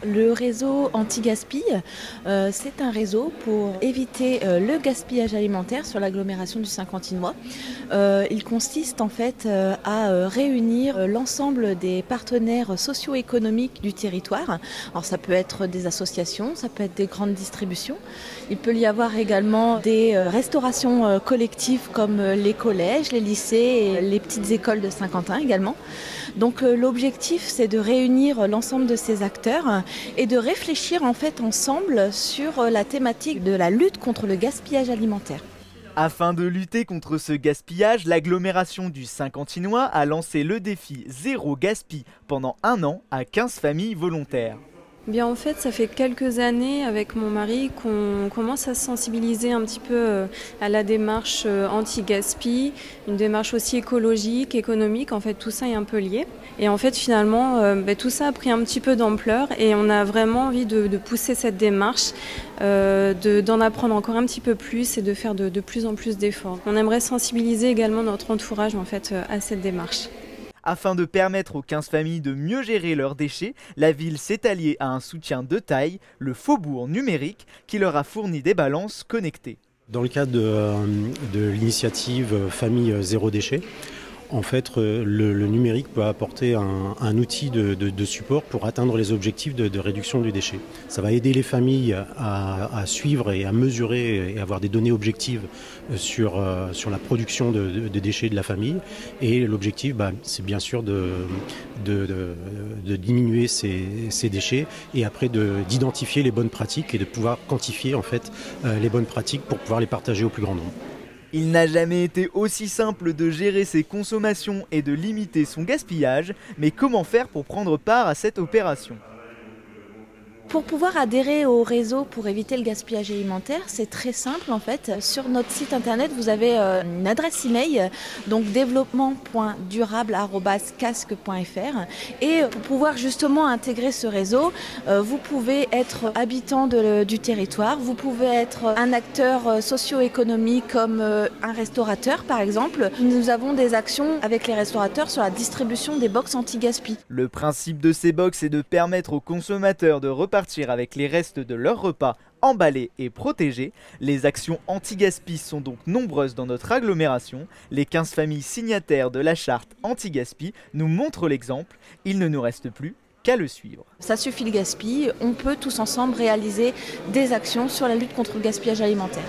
Le réseau anti-gaspi, c'est un réseau pour éviter le gaspillage alimentaire sur l'agglomération du Saint-Quentinois. Il consiste en fait à réunir l'ensemble des partenaires socio-économiques du territoire. Alors ça peut être des associations, ça peut être des grandes distributions. Il peut y avoir également des restaurations collectives comme les collèges, les lycées et les petites écoles de Saint-Quentin également. Donc l'objectif, c'est de réunir l'ensemble de ces acteurs et de réfléchir en fait ensemble sur la thématique de la lutte contre le gaspillage alimentaire. Afin de lutter contre ce gaspillage, l'agglomération du Saint-Quentinois a lancé le défi Zéro Gaspi pendant 1 an à 15 familles volontaires. Bien, en fait, ça fait quelques années avec mon mari qu'on commence à se sensibiliser un petit peu à la démarche anti-gaspi, une démarche aussi écologique, économique. En fait, tout ça est un peu lié. Et en fait, finalement, tout ça a pris un petit peu d'ampleur et on a vraiment envie de pousser cette démarche, d'en apprendre encore un petit peu plus et de faire de plus en plus d'efforts. On aimerait sensibiliser également notre entourage en fait à cette démarche. Afin de permettre aux 15 familles de mieux gérer leurs déchets, la ville s'est alliée à un soutien de taille, le Faubourg numérique, qui leur a fourni des balances connectées. Dans le cadre de l'initiative Famille Zéro Déchet, en fait, le numérique peut apporter un outil de support pour atteindre les objectifs de réduction du déchet. Ça va aider les familles à suivre et à mesurer et avoir des données objectives sur la production de déchets de la famille. Et l'objectif, c'est bien sûr de diminuer ces déchets et après d'identifier les bonnes pratiques et de pouvoir quantifier en fait les bonnes pratiques pour pouvoir les partager au plus grand nombre. Il n'a jamais été aussi simple de gérer ses consommations et de limiter son gaspillage, mais comment faire pour prendre part à cette opération ? Pour pouvoir adhérer au réseau pour éviter le gaspillage alimentaire, c'est très simple en fait. Sur notre site internet, vous avez une adresse email, donc développement.durable@casque.fr. Et pour pouvoir justement intégrer ce réseau, vous pouvez être habitant du territoire, vous pouvez être un acteur socio-économique comme un restaurateur par exemple. Nous avons des actions avec les restaurateurs sur la distribution des box anti-gaspi. Le principe de ces box est de permettre aux consommateurs de repartir avec les restes de leur repas emballés et protégés. Les actions anti-gaspi sont donc nombreuses dans notre agglomération. Les 15 familles signataires de la charte anti-gaspi nous montrent l'exemple. Il ne nous reste plus qu'à le suivre. Ça suffit le gaspille, on peut tous ensemble réaliser des actions sur la lutte contre le gaspillage alimentaire.